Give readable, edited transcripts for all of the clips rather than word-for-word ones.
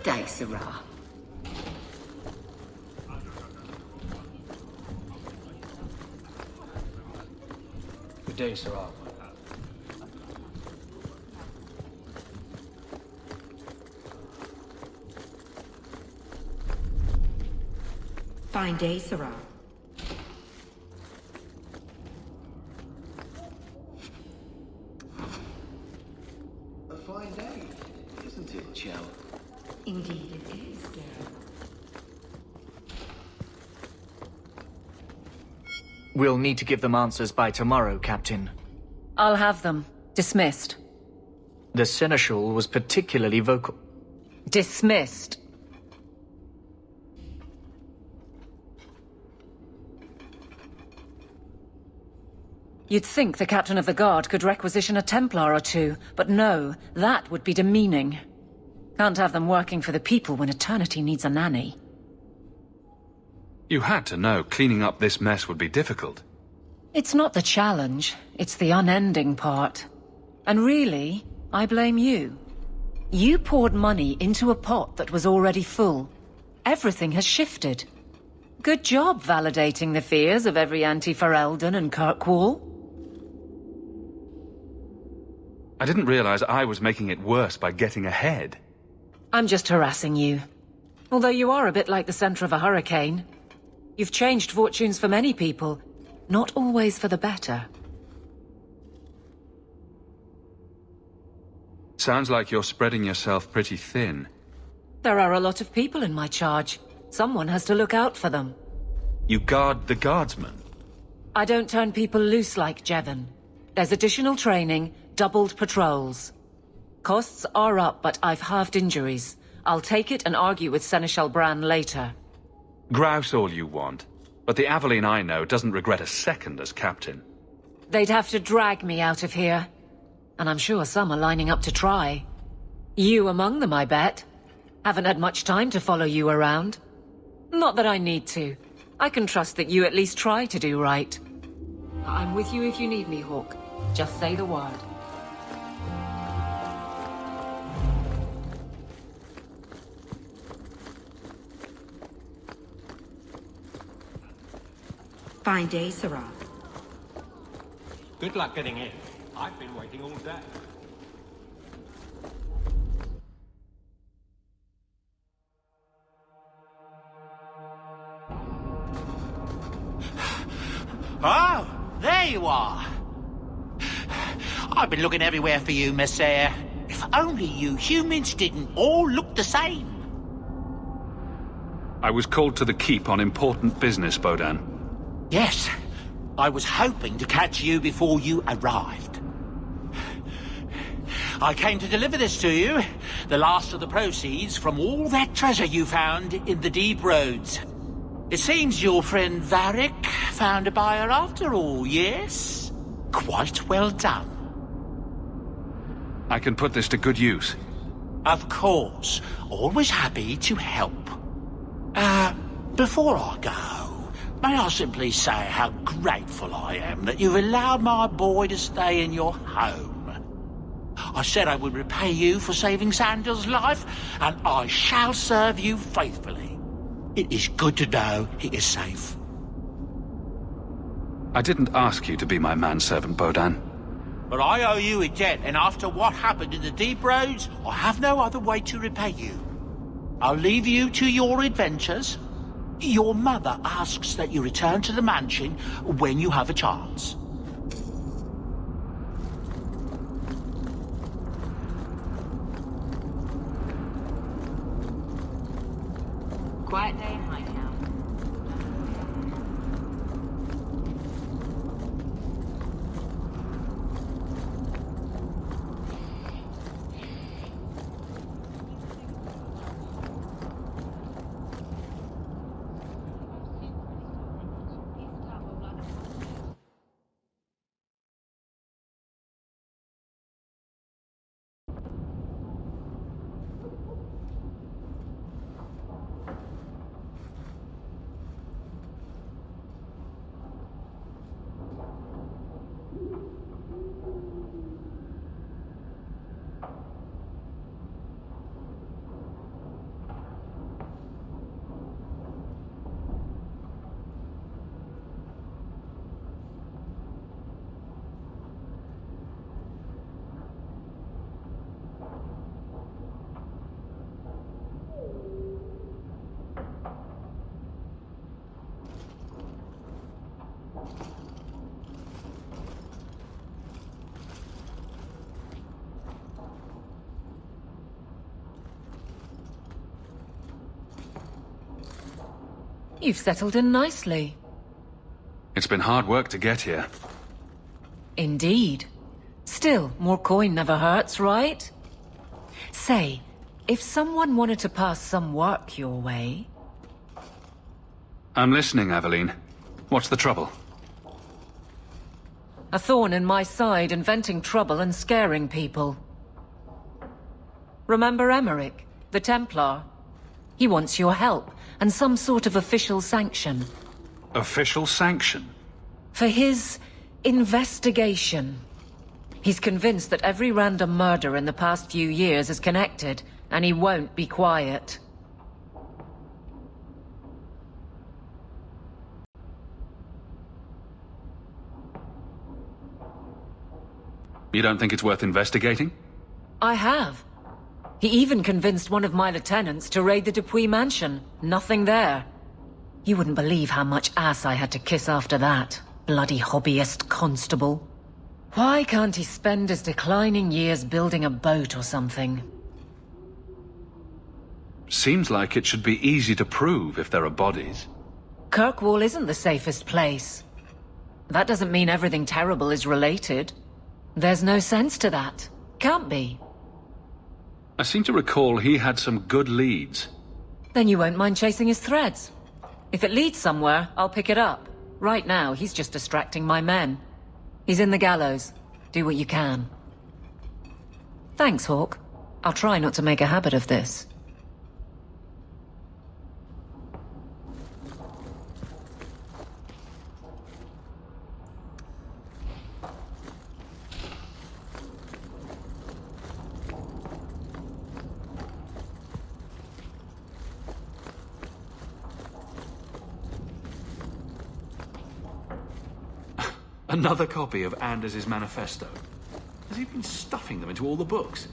day, Sirrah. Good day, Sirrah. Fine day, Sirrah. A fine day, isn't it, Chell? Indeed it is, Gil. We'll need to give them answers by tomorrow, Captain. I'll have them. Dismissed. The Seneschal was particularly vocal. Dismissed. You'd think the Captain of the Guard could requisition a Templar or two, but no, that would be demeaning. Can't have them working for the people when eternity needs a nanny. You had to know cleaning up this mess would be difficult. It's not the challenge, it's the unending part. And really, I blame you. You poured money into a pot that was already full. Everything has shifted. Good job validating the fears of every anti-Ferelden and Kirkwall. I didn't realize I was making it worse by getting ahead. I'm just harassing you. Although you are a bit like the center of a hurricane. You've changed fortunes for many people, not always for the better. Sounds like you're spreading yourself pretty thin. There are a lot of people in my charge. Someone has to look out for them. You guard the guardsmen. I don't turn people loose like Jevon. There's additional training, doubled patrols. Costs are up, but I've halved injuries. I'll take it and argue with Seneschal Bran later. Grouse all you want, but the Aveline I know doesn't regret a second as captain. They'd have to drag me out of here. And I'm sure some are lining up to try. You among them, I bet. Haven't had much time to follow you around. Not that I need to. I can trust that you at least try to do right. I'm with you if you need me, Hawke. Just say the word. Fine day, Sirrah. Good luck getting in. I've been waiting all day. Oh, there you are. I've been looking everywhere for you, Messiah. If only you humans didn't all look the same. I was called to the keep on important business, Bodan. Yes, I was hoping to catch you before you arrived. I came to deliver this to you, the last of the proceeds from all that treasure you found in the deep roads. It seems your friend Varric found a buyer after all, yes? Quite well done. I can put this to good use. Of course. Always happy to help. Before I go, may I simply say how grateful I am that you've allowed my boy to stay in your home. I said I would repay you for saving Sandel's life, and I shall serve you faithfully. It is good to know he is safe. I didn't ask you to be my manservant, Bodan. But I owe you a debt, and after what happened in the deep roads, I have no other way to repay you. I'll leave you to your adventures. Your mother asks that you return to the mansion when you have a chance. Quiet day in Hightown. You've settled in nicely. It's been hard work to get here. Indeed. Still, more coin never hurts, right? Say, if someone wanted to pass some work your way... I'm listening, Aveline. What's the trouble? A thorn in my side, inventing trouble and scaring people. Remember Emmerich, the Templar? He wants your help, and some sort of official sanction. Official sanction? For his investigation. He's convinced that every random murder in the past few years is connected, and he won't be quiet. You don't think it's worth investigating? I have. He even convinced one of my lieutenants to raid the Dupuis mansion. Nothing there. You wouldn't believe how much ass I had to kiss after that. Bloody hobbyist constable. Why can't he spend his declining years building a boat or something? Seems like it should be easy to prove if there are bodies. Kirkwall isn't the safest place. That doesn't mean everything terrible is related. There's no sense to that. Can't be. I seem to recall he had some good leads. Then you won't mind chasing his threads. If it leads somewhere, I'll pick it up. Right now, he's just distracting my men. He's in the gallows. Do what you can. Thanks, Hawke. I'll try not to make a habit of this. Another copy of Anders' manifesto. Has he been stuffing them into all the books?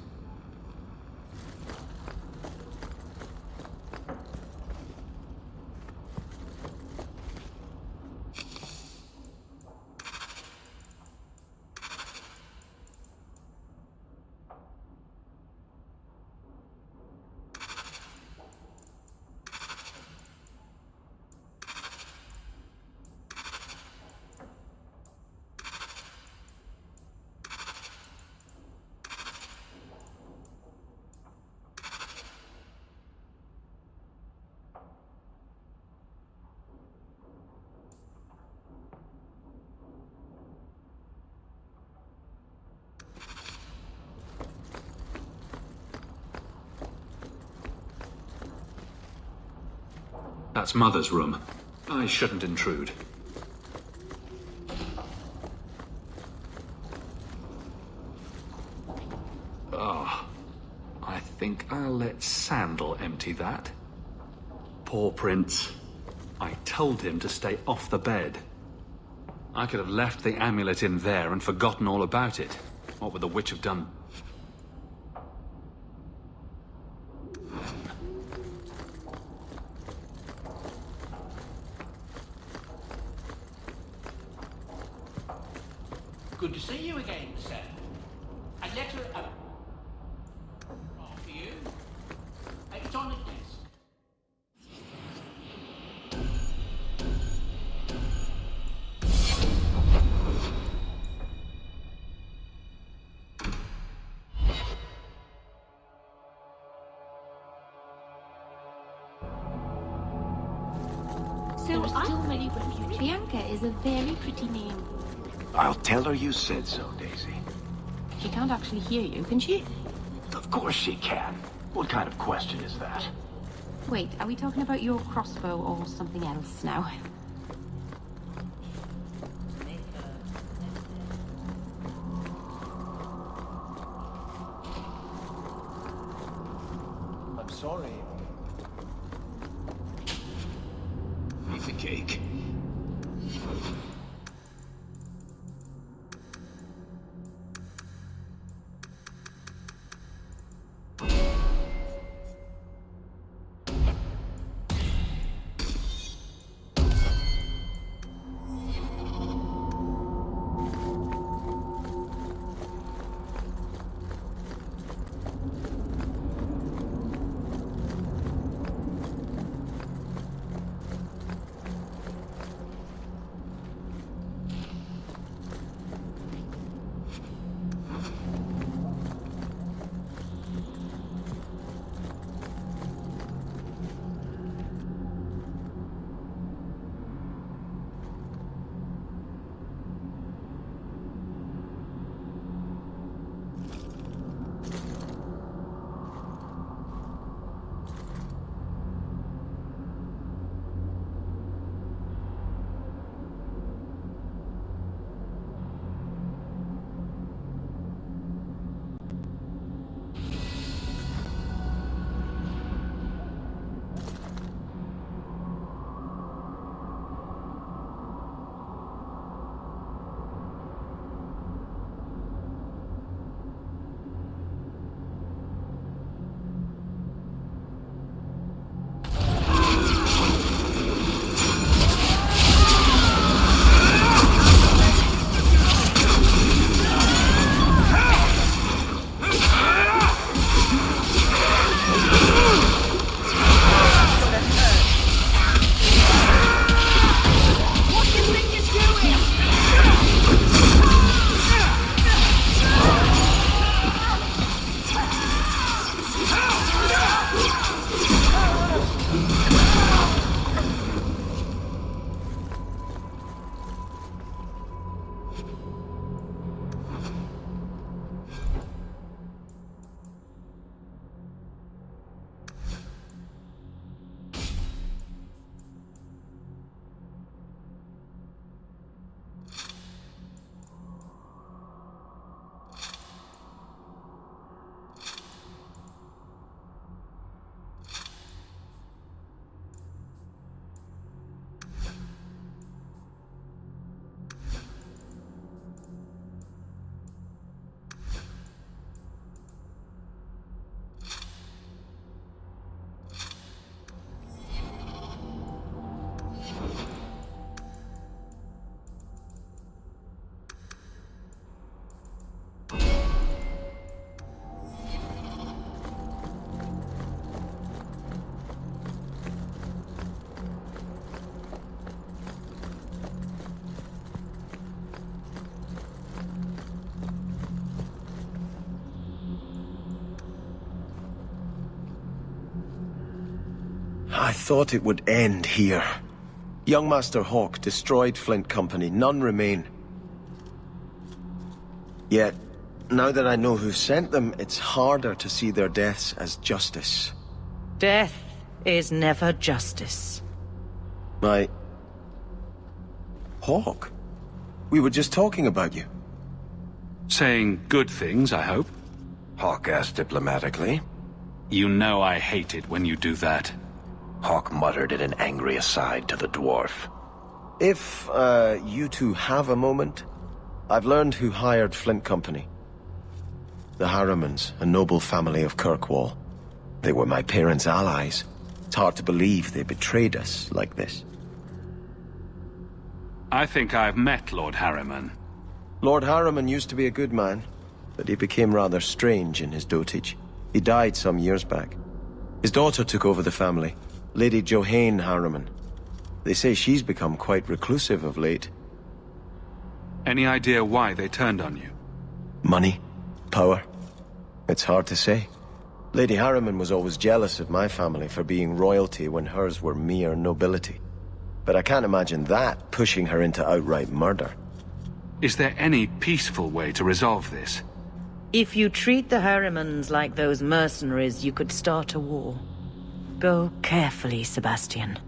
That's Mother's room. I shouldn't intrude. Oh, I think I'll let Sandal empty that. Poor Prince. I told him to stay off the bed. I could have left the amulet in there and forgotten all about it. What would the witch have done? Good to see you again, sir. A letter of... Oh, for you? It's on the desk. So Bianca is a very pretty name. I'll tell her you said so, Daisy. She can't actually hear you, can she? Of course she can. What kind of question is that? Wait, are we talking about your crossbow or something else now? I'm sorry. Piece of cake. I thought it would end here. Young Master Hawke destroyed Flint Company. None remain. Yet, now that I know who sent them, it's harder to see their deaths as justice. Death is never justice. Hawke? We were just talking about you. Saying good things, I hope. Hawke asked diplomatically. You know I hate it when you do that. Hawke muttered in an angry aside to the dwarf. If, you two have a moment, I've learned who hired Flint Company. The Harrimans, a noble family of Kirkwall. They were my parents' allies. It's hard to believe they betrayed us like this. I think I've met Lord Harriman. Lord Harriman used to be a good man, but he became rather strange in his dotage. He died some years back. His daughter took over the family, Lady Johanne Harriman. They say she's become quite reclusive of late. Any idea why they turned on you? Money? Power? It's hard to say. Lady Harriman was always jealous of my family for being royalty when hers were mere nobility. But I can't imagine that pushing her into outright murder. Is there any peaceful way to resolve this? If you treat the Harrimans like those mercenaries, you could start a war. Go carefully, Sebastian.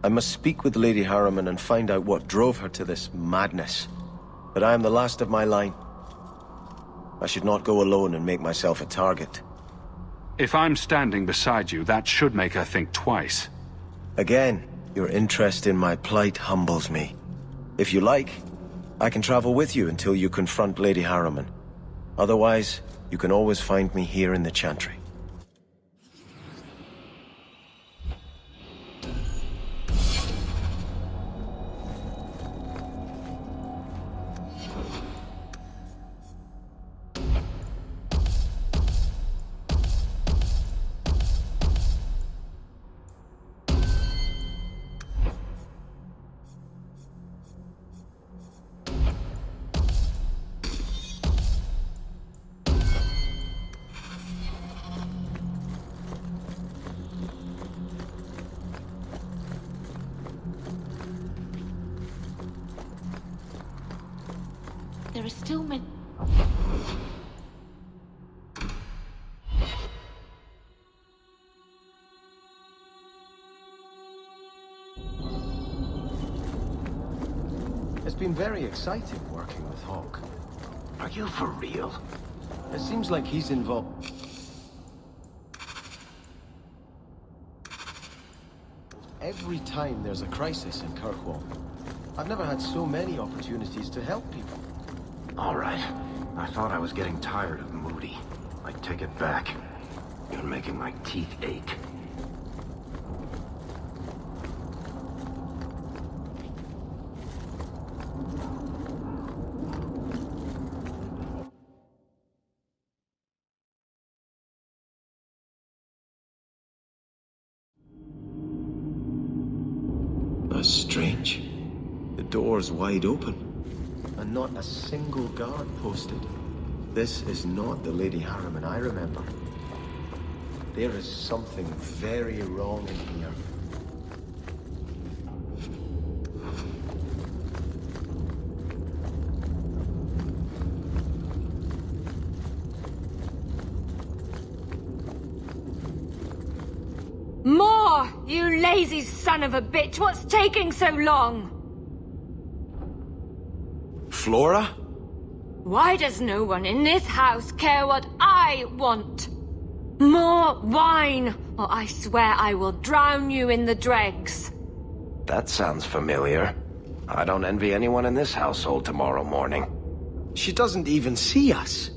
I must speak with Lady Harriman and find out what drove her to this madness. But I am the last of my line. I should not go alone and make myself a target. If I'm standing beside you, that should make her think twice. Again, your interest in my plight humbles me. If you like, I can travel with you until you confront Lady Harriman. Otherwise, you can always find me here in the Chantry. There are still many... It's been very exciting working with Hawke. Are you for real? It seems like he's involved. Every time there's a crisis in Kirkwall. I've never had so many opportunities to help people. All right. I thought I was getting tired of Moody. I take it back. You're making my teeth ache. That's strange. The door's wide open. And not a single guard posted. This is not the Lady Harriman I remember. There is something very wrong in here. More! You lazy son of a bitch! What's taking so long? Flora? Why does no one in this house care what I want? More wine, or I swear I will drown you in the dregs. That sounds familiar. I don't envy anyone in this household tomorrow morning. She doesn't even see us.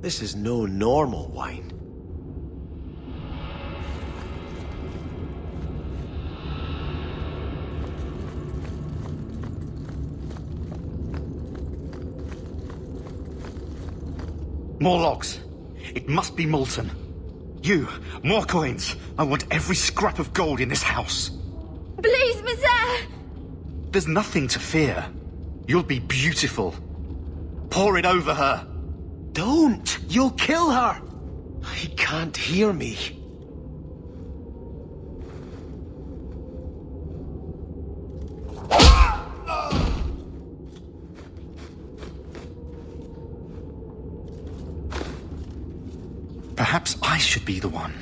This is no normal wine. More logs. It must be molten. You, more coins. I want every scrap of gold in this house. Please, Monsieur! There's nothing to fear. You'll be beautiful. Pour it over her. Don't! You'll kill her! He can't hear me. Perhaps I should be the one.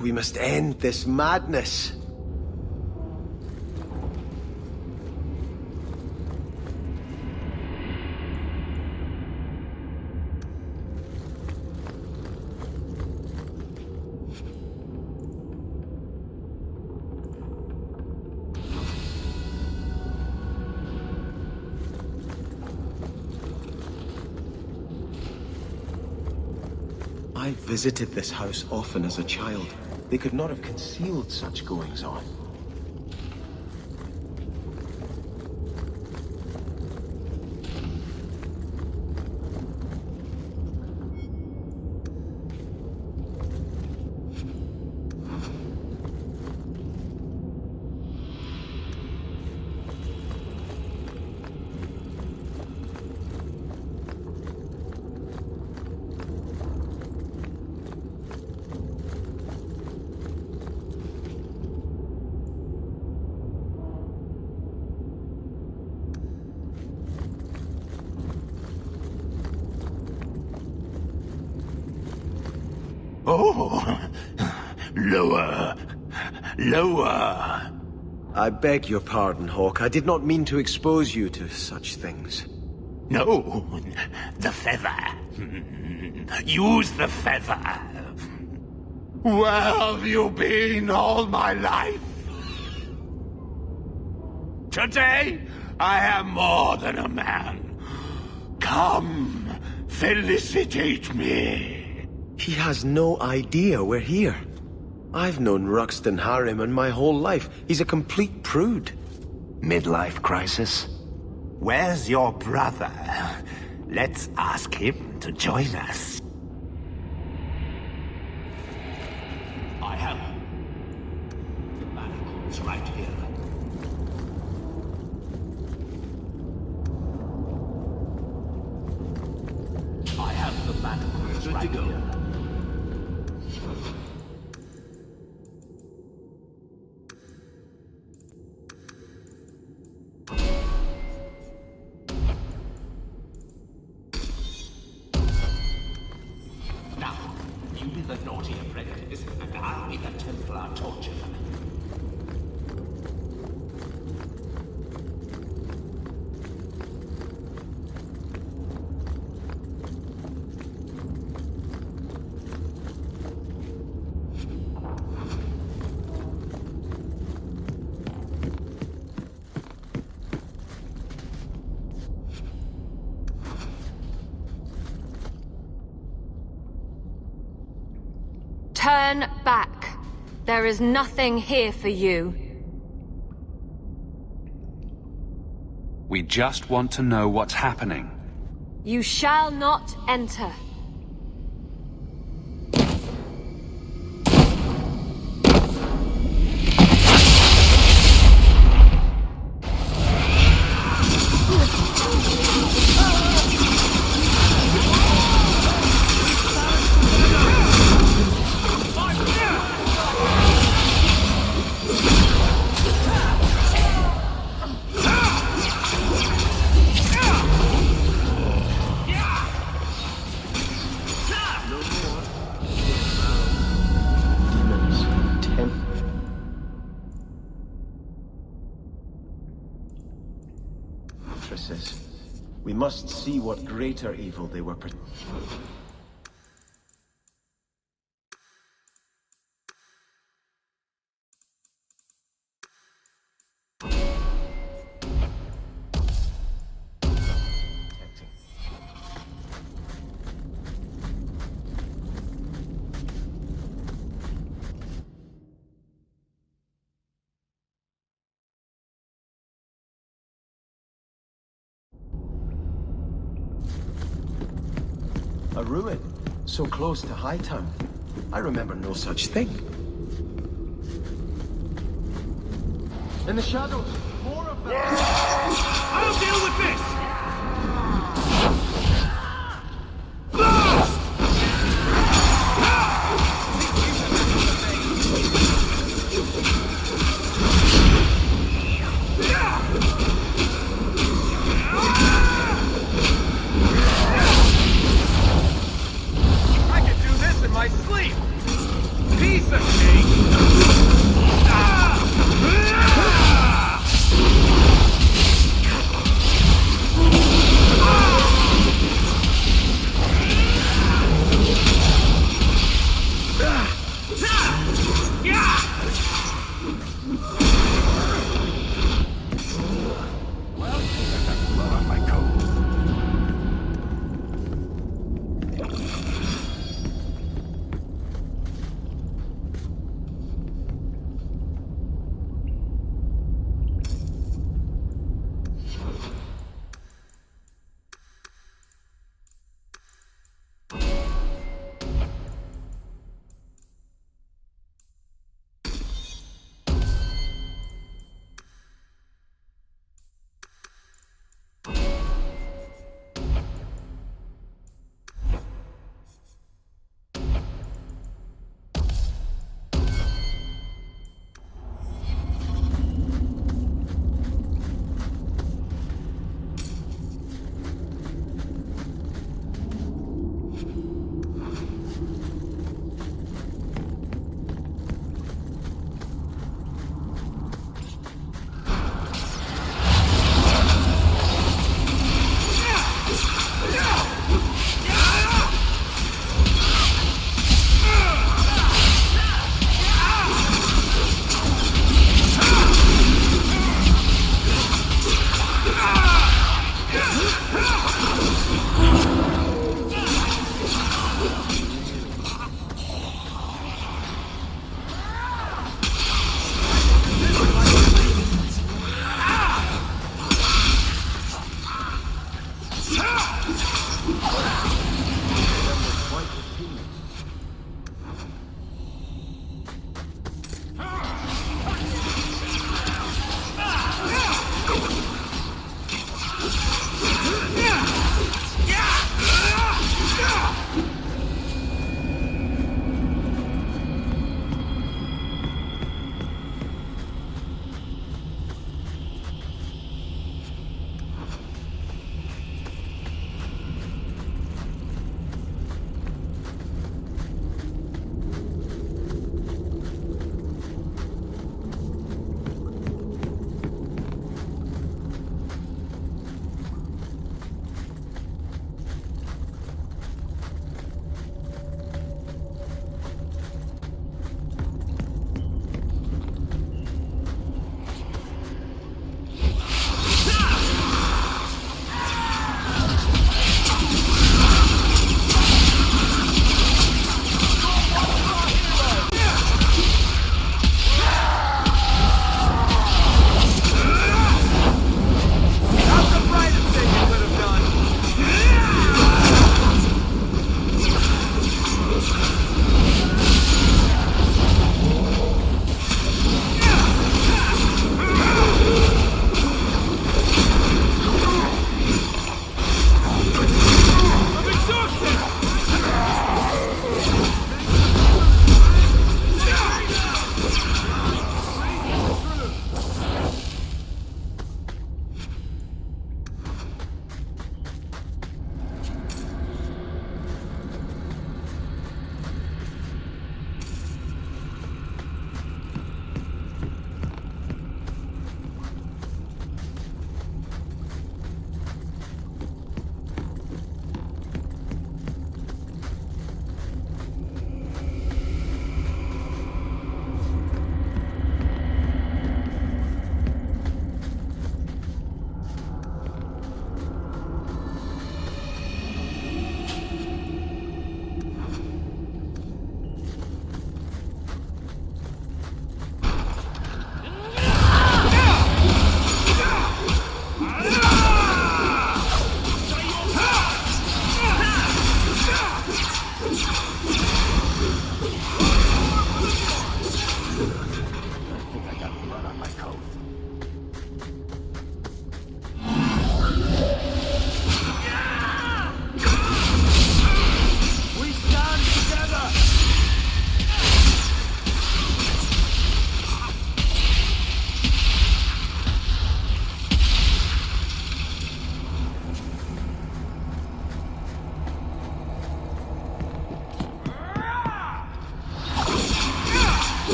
We must end this madness. I visited this house often as a child. They could not have concealed such goings-on. Oh, lower, lower. I beg your pardon, Hawke. I did not mean to expose you to such things. No, the feather. Use the feather. Where have you been all my life? Today, I am more than a man. Come, felicitate me. He has no idea we're here. I've known Ruxton Harriman my whole life. He's a complete prude. Midlife crisis? Where's your brother? Let's ask him to join us. I have the manacles right here. I have the manacles right here. The naughty apprentice, and I'll be the Templar torturer. Turn back. There is nothing here for you. We just want to know what's happening. You shall not enter. We must see what greater evil they were A ruin, so close to Hightown. I remember no such thing. In the shadows, more of them! I'll deal with this!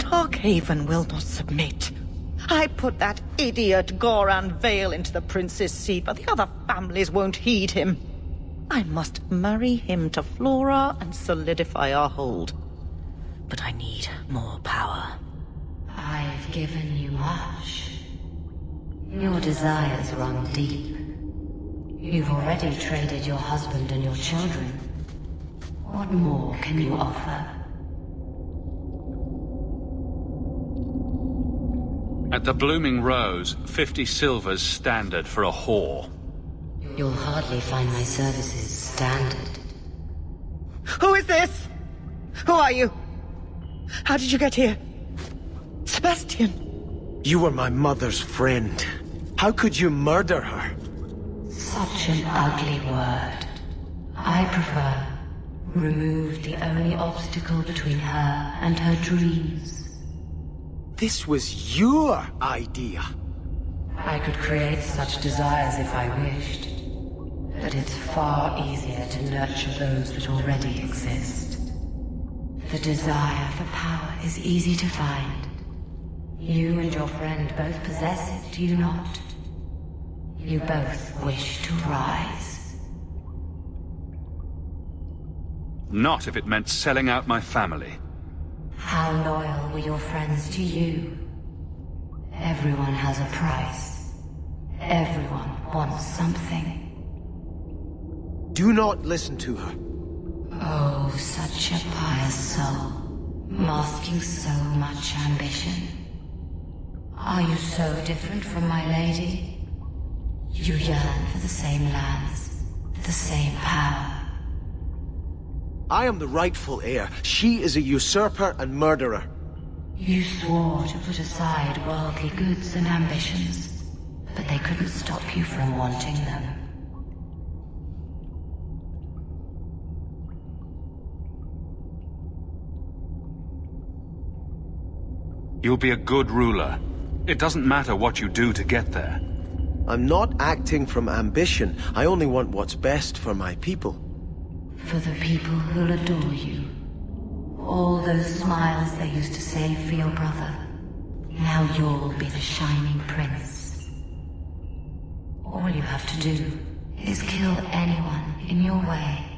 Starkhaven will not submit. I put that idiot Goran Vale into the prince's seat, but the other families won't heed him. I must marry him to Flora and solidify our hold. But I need more power. I've given you much. Your desires run deep. You've already traded your husband and your children. What more can you offer? At the Blooming Rose, 50 silvers standard for a whore. You'll hardly find my services standard. Who is this? Who are you? How did you get here? Sebastian! You were my mother's friend. How could you murder her? Such an ugly word. I prefer remove the only obstacle between her and her dreams. This was your idea. I could create such desires if I wished. But it's far easier to nurture those that already exist. The desire for power is easy to find. You and your friend both possess it, do you not? You both wish to rise. Not if it meant selling out my family. How loyal were your friends to you? Everyone has a price. Everyone wants something. Do not listen to her. Oh, such a pious soul, masking so much ambition. Are you so different from my lady? You yearn for the same lands, the same power. I am the rightful heir. She is a usurper and murderer. You swore to put aside worldly goods and ambitions, but they couldn't stop you from wanting them. You'll be a good ruler. It doesn't matter what you do to get there. I'm not acting from ambition. I only want what's best for my people. For the people who'll adore you. All those smiles they used to save for your brother. Now you'll be the shining prince. All you have to do is kill anyone in your way.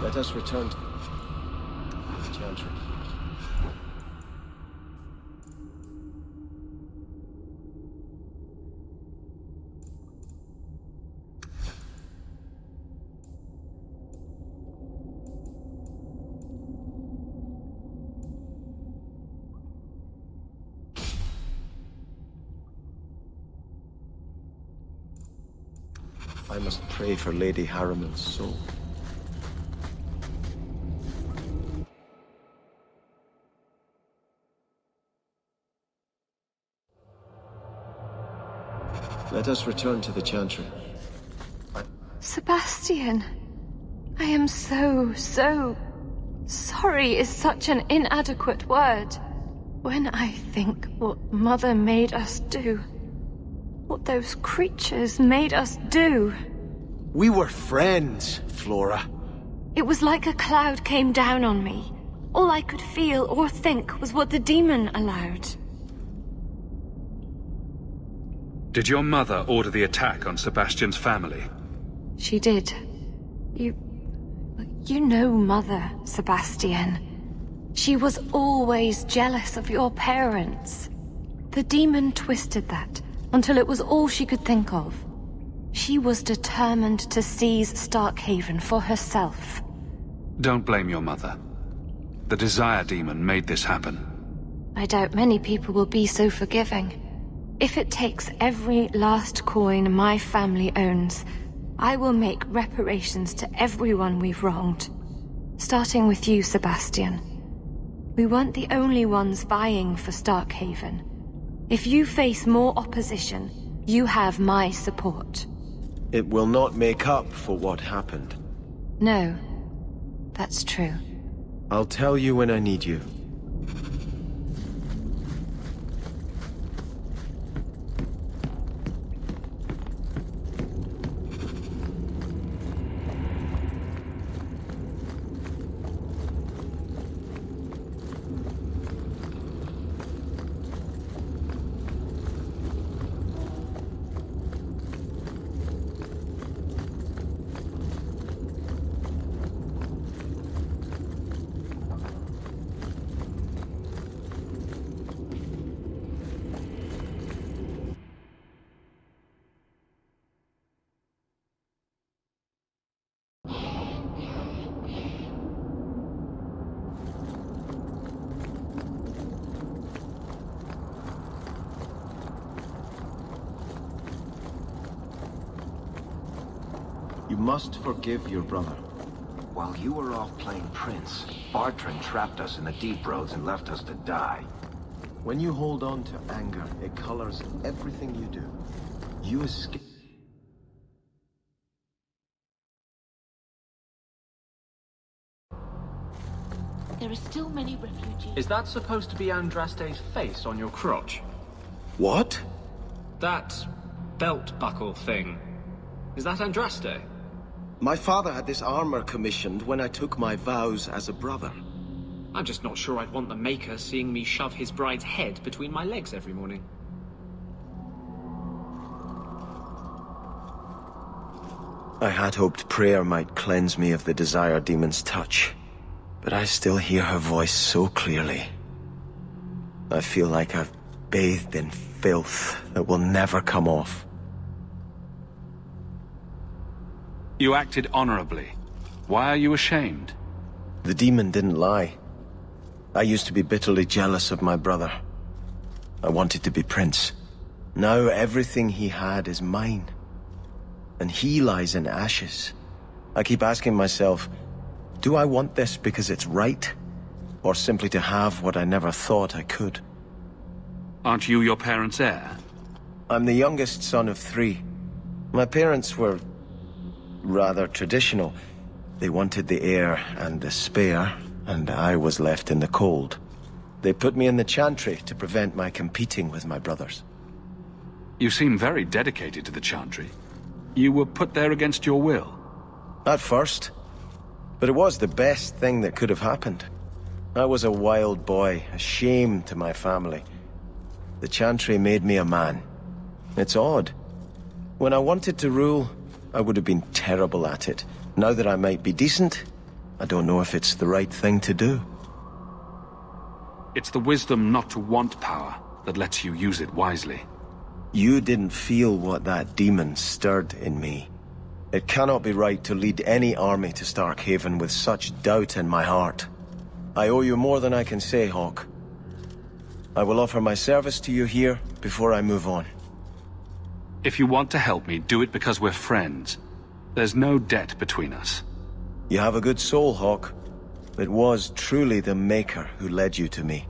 Let us return to the Chantry. I must pray for Lady Harriman's soul. Let us return to the Chantry. Sebastian, I am so sorry is such an inadequate word. When I think what Mother made us do, what those creatures made us do. We were friends, Flora. It was like a cloud came down on me. All I could feel or think was what the demon allowed. Did your mother order the attack on Sebastian's family? She did. You know Mother, Sebastian. She was always jealous of your parents. The demon twisted that until it was all she could think of. She was determined to seize Starkhaven for herself. Don't blame your mother. The Desire Demon made this happen. I doubt many people will be so forgiving. If it takes every last coin my family owns, I will make reparations to everyone we've wronged. Starting with you, Sebastian. We weren't the only ones vying for Starkhaven. If you face more opposition, you have my support. It will not make up for what happened. No, that's true. I'll tell you when I need you. You must forgive your brother. While you were off playing Prince, Bartrand trapped us in the deep roads and left us to die. When you hold on to anger, it colors everything you do. You escape. There are still many refugees. Is that supposed to be Andraste's face on your crotch? What? That belt buckle thing. Is that Andraste? My father had this armor commissioned when I took my vows as a brother. I'm just not sure I'd want the Maker seeing me shove his bride's head between my legs every morning. I had hoped prayer might cleanse me of the Desire Demon's touch, but I still hear her voice so clearly. I feel like I've bathed in filth that will never come off. You acted honorably. Why are you ashamed? The demon didn't lie. I used to be bitterly jealous of my brother. I wanted to be Prince. Now everything he had is mine. And he lies in ashes. I keep asking myself, do I want this because it's right? Or simply to have what I never thought I could? Aren't you your parents' heir? I'm the youngest son of 3. My parents were rather traditional. They wanted the heir and the spare, and I was left in the cold. They put me in the Chantry to prevent my competing with my brothers. You seem very dedicated to the Chantry. You were put there against your will. At first. But it was the best thing that could have happened. I was a wild boy, a shame to my family. The Chantry made me a man. It's odd. When I wanted to rule, I would have been terrible at it. Now that I might be decent, I don't know if it's the right thing to do. It's the wisdom not to want power that lets you use it wisely. You didn't feel what that demon stirred in me. It cannot be right to lead any army to Starkhaven with such doubt in my heart. I owe you more than I can say, Hawke. I will offer my service to you here before I move on. If you want to help me, do it because we're friends. There's no debt between us. You have a good soul, Hawke. It was truly the Maker who led you to me.